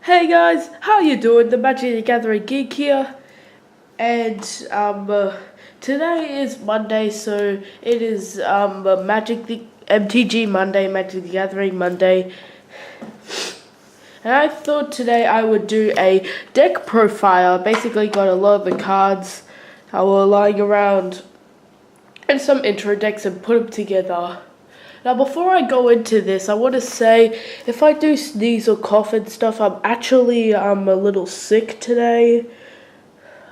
Hey guys, how you doing? The Magic the Gathering Geek here, and today is Monday, so it is Magic the MTG Monday, Magic the Gathering Monday, and I thought today I would do a deck profile. Basically, got a lot of the cards that were lying around and some intro decks and put them together. Now, before I go into this, I want to say, if I do sneeze or cough and stuff, I'm actually a little sick today.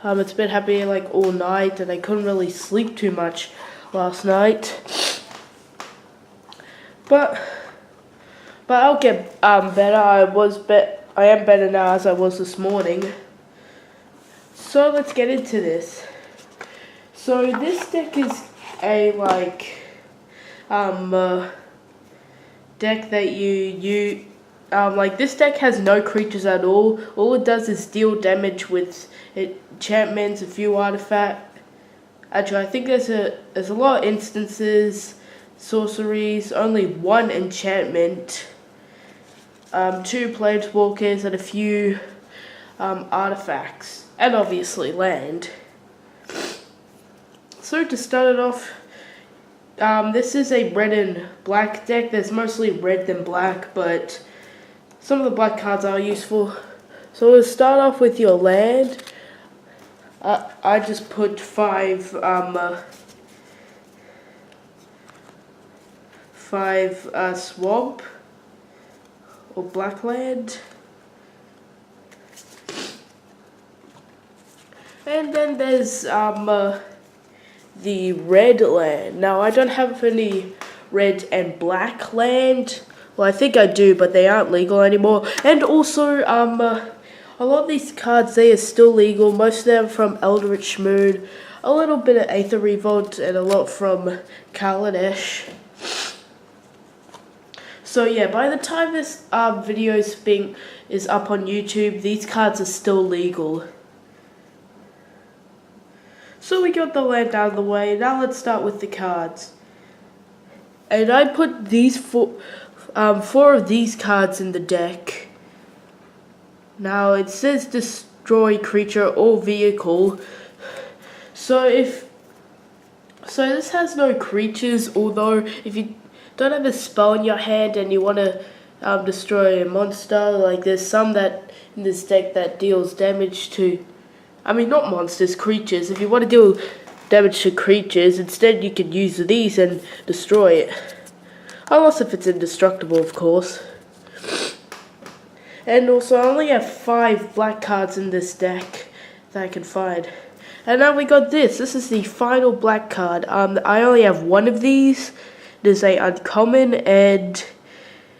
It's been happening like all night, and I couldn't really sleep too much last night. But I'll get better. I am better now as I was this morning. So let's get into this. So this deck is a deck that you this deck has no creatures at all. All it does is deal damage with enchantments, a few artifacts. Actually, I think there's a lot of instances, sorceries, only one enchantment, two planeswalkers, and a few artifacts, and obviously land. So to start it off, this is a red and black deck. There's mostly red than black, but some of the black cards are useful. So we'll start off with your land. I just put five swamp or black land. And then there's the red land. Now, I don't have any red and black land. Well, I think I do, but they aren't legal anymore. And also, a lot of these cards, they are still legal. Most of them from Eldritch Moon, a little bit of Aether Revolt, and a lot from Kaladesh. So yeah, by the time this video is up on YouTube, these cards are still legal. So we got the land out of the way. Now let's start with the cards. And I put these four of these cards in the deck. Now it says destroy creature or vehicle. So this has no creatures, although if you don't have a spell in your hand and you want to destroy a monster, like there's some that in this deck that deals damage to, I mean, not monsters, creatures. If you want to deal damage to creatures, instead you can use these and destroy it. Unless if it's indestructible, of course. And also, I only have 5 black cards in this deck that I can find. And now we got this. This is the final black card. I only have one of these. It is a uncommon, and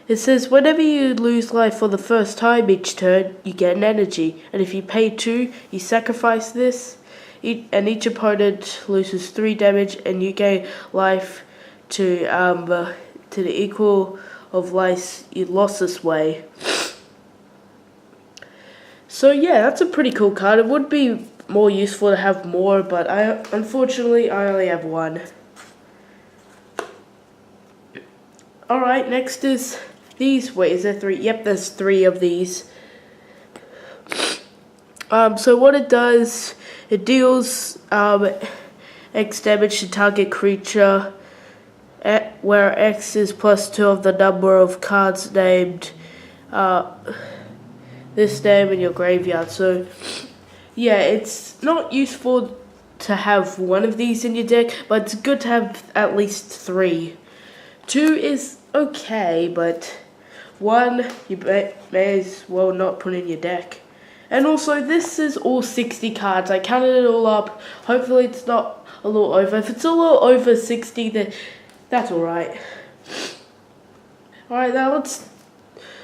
it says, whenever you lose life for the first time each turn, you get an energy. And if you pay 2, you sacrifice this. And each opponent loses 3 damage, and you gain life to the equal of life you lost this way. So yeah, that's a pretty cool card. It would be more useful to have more, but unfortunately I only have one. Alright, next is these. Wait, is there 3? Yep, there's 3 of these. So what it does, it deals X damage to target creature, where X is +2 of the number of cards named this name in your graveyard. So yeah, it's not useful to have one of these in your deck, but it's good to have at least 3. 2 is okay, but 1 you may as well not put in your deck. And also, this is all 60 cards. I counted it all up. Hopefully it's not a little over. If it's a little over 60, then that's alright. Alright, now let's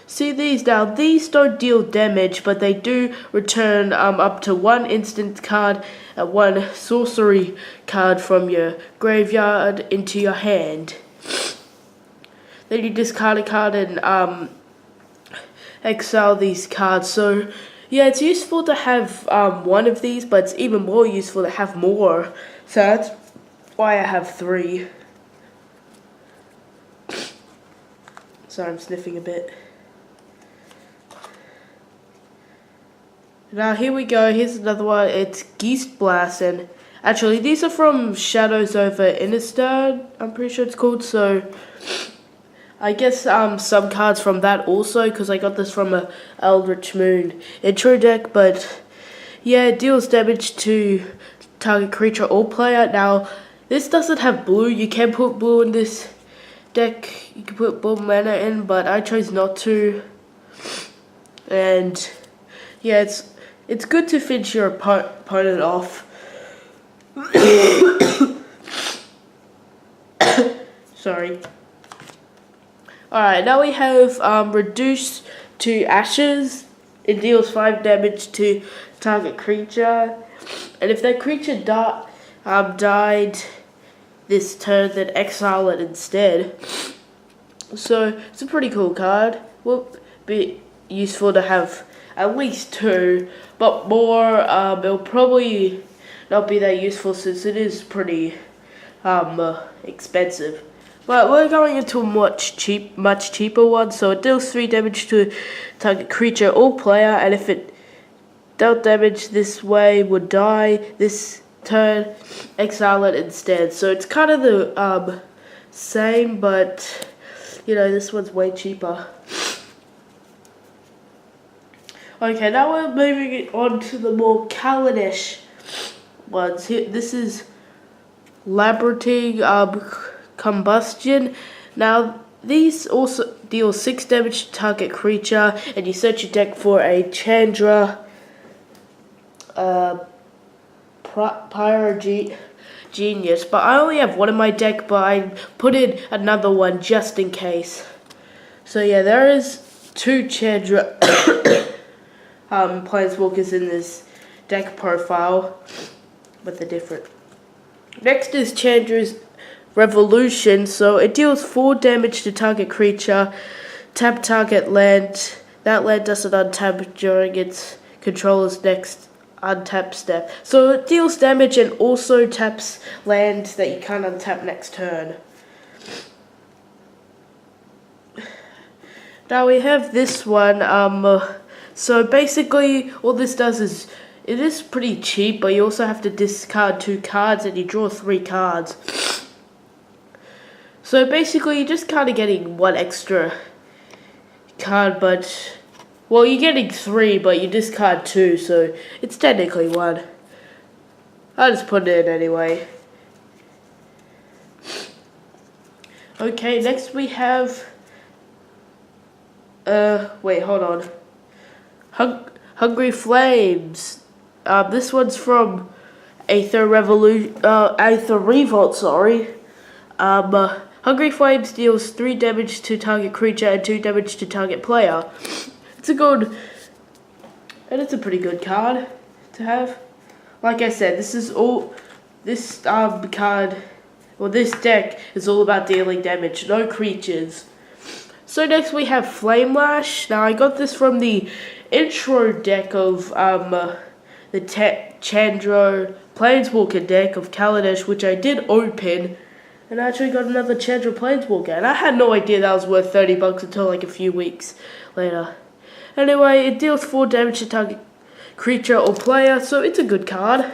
see these. Now, these don't deal damage, but they do return up to 1 instant card and 1 sorcery card from your graveyard into your hand. Then you discard a card and exile these cards. So yeah, it's useful to have one of these, but it's even more useful to have more. So that's why I have 3. Sorry, I'm sniffing a bit. Now here we go. Here's another one. It's Geist Blast, and actually these are from Shadows over Innistrad. I'm pretty sure it's called. So I guess some cards from that also, because I got this from a Eldritch Moon intro deck. But yeah, it deals damage to target creature or player. Now this doesn't have blue. You can put blue in this deck. You can put blue mana in, but I chose not to. And yeah, it's good to finish your opponent off. Sorry. Alright, now we have Reduced to Ashes. It deals 5 damage to target creature. And if that creature died this turn, then exile it instead. So it's a pretty cool card. Will be useful to have at least 2, but more it'll probably not be that useful since it is pretty expensive. But we're going into a much cheaper one. So it deals 3 damage to target creature or player, and if it dealt damage this way would die this turn, exile it instead. So it's kind of the same, but you know, this one's way cheaper. Okay, now we're moving on to the more Kaladesh ones. Here, this is Labyrinthine Combustion. Now, these also deal 6 damage to target creature, and you search your deck for a Chandra Genius. But I only have one in my deck, but I put in another one just in case. So yeah, there is 2 Chandra Planeswalkers in this deck profile, but they're different. Next is Chandra's Revolution. So it deals 4 damage to target creature, tap target land. That land doesn't untap during its controller's next untap step. So it deals damage and also taps land that you can't untap next turn. Now we have this one. So basically all this does is, it is pretty cheap, but you also have to discard 2 cards and you draw 3 cards. So basically you're just kind of getting 1 extra card, but well, you're getting 3, but you discard 2, so it's technically 1. I'll just put it in anyway. Okay, next we have wait, hold on. Hungry Flames. This one's from Aether Revolt, sorry. Hungry Flames deals 3 damage to target creature and 2 damage to target player. It's a pretty good card to have. Like I said, this deck is all about dealing damage, no creatures. So next we have Flame Lash. Now I got this from the intro deck of the Chandra Planeswalker deck of Kaladesh, which I did open, and I actually got another Chandra Planeswalker, and I had no idea that was worth $30 until like a few weeks later. Anyway, it deals 4 damage to target creature or player, so it's a good card.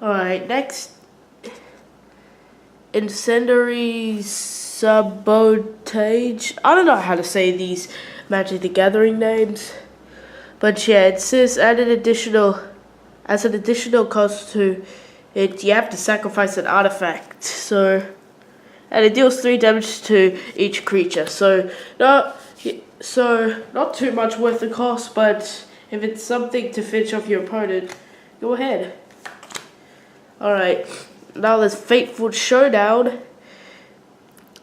Alright, next, Incendiary Sabotage. I don't know how to say these Magic the Gathering names, but yeah, it says as an additional cost to it, you have to sacrifice an artifact. So, and it deals 3 damage to each creature. So not too much worth the cost, but if it's something to finish off your opponent, go ahead. Alright, now there's Fateful Showdown.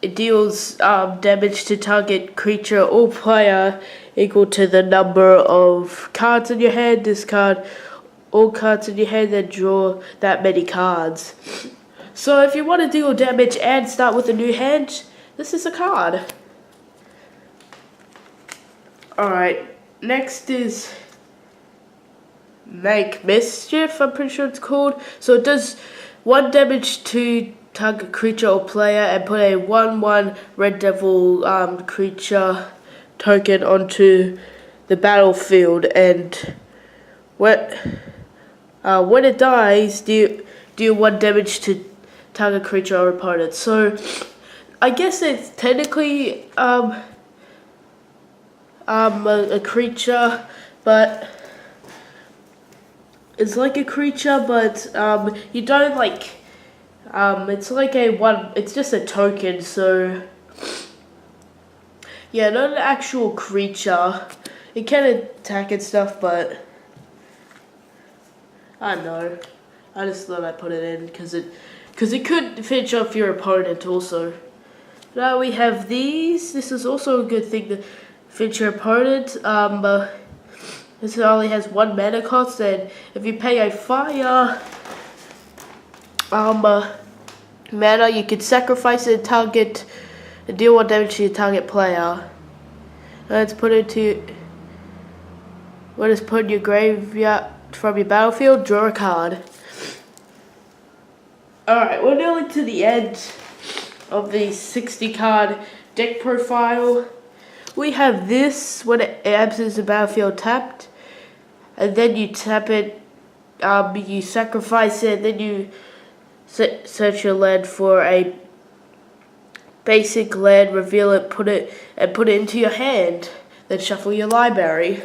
It deals damage to target creature or player equal to the number of cards in your hand. Discard all cards in your hand, then draw that many cards. So if you want to deal damage and start with a new hand, this is a card. Alright, next is Make Mischief, I'm pretty sure it's called. So it does 1 damage to target creature or player and put a 1/1 Red Devil creature token onto the battlefield, and when it dies, deal 1 damage to target creature or opponent. So I guess it's technically a creature, but it's like a creature, but you don't like. It's like it's just a token, so yeah, not an actual creature. It can attack and stuff, but I don't know. I just thought I'd put it in because it could finish off your opponent also. Now we have these. This is also a good thing to finish your opponent. This only has 1 mana cost, and if you pay a fire mana, you can sacrifice it and deal 1 damage to your target player. Let's put it to. Let us put in your graveyard from your battlefield. Draw a card. Alright, we're nearly to the end of the 60 card deck profile. We have this when it enters the battlefield tapped, and then you tap it, you sacrifice it, then you search your land for a basic land, reveal it, put it into your hand, then shuffle your library.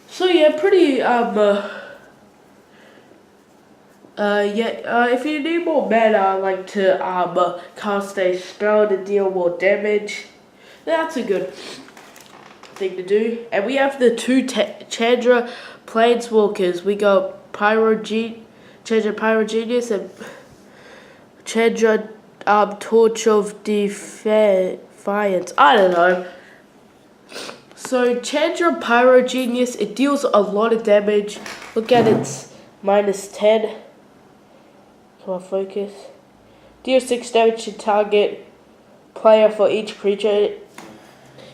So yeah, pretty if you need more mana, like to cast a spell to deal more damage, that's a good thing to do. And we have the 2 Chandra Planeswalkers. We got Chandra Pyrogenius and Chandra Torch of Defiance. I don't know. So Chandra Pyrogenius, it deals a lot of damage. Look at its -10. Come on, focus. Deal 6 damage to target player for each creature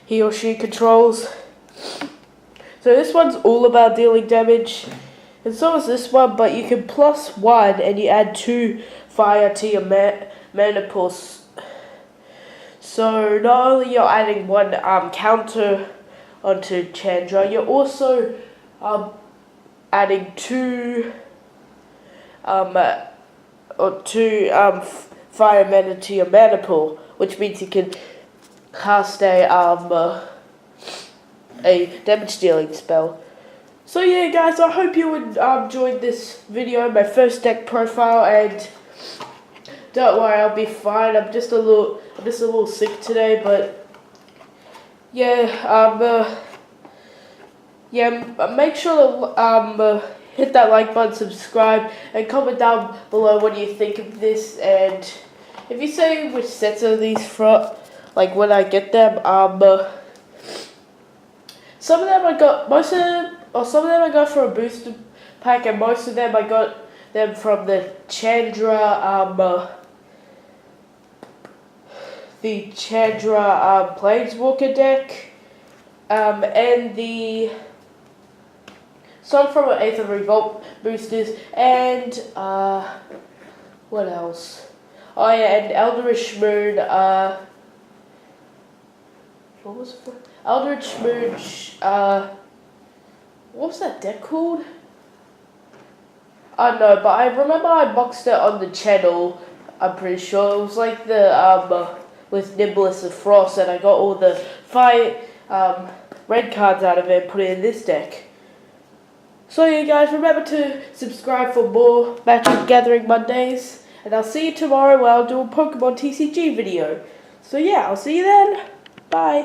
he or she controls. So this one's all about dealing damage, and so is this one, but you can +1 and you add 2 fire to your mana pool. So not only you're adding 1 counter onto Chandra, you're also adding 2 fire mana to your mana pool, which means you can cast a damage dealing spell. So yeah, guys, I hope you enjoyed this video, my first deck profile, and don't worry, I'll be fine. I'm just a little sick today, but yeah, make sure to hit that like button, subscribe, and comment down below what you think of this. And if you say which sets are these from, like when I get them, some of them I got, some of them I got for a booster pack, and most of them I got them from the Chandra Planeswalker deck, and some from an Aether Revolt boosters, and what else? Oh yeah, and Eldritch Moon. What was it for? Eldritch Moon. What was that deck called? I don't know, but I remember I boxed it on the channel. I'm pretty sure it was like the with Nimbus of Frost, and I got all the red cards out of it and put it in this deck. So yeah, guys, remember to subscribe for more Magic Gathering Mondays, and I'll see you tomorrow where I'll do a Pokemon TCG video. So yeah, I'll see you then. Bye.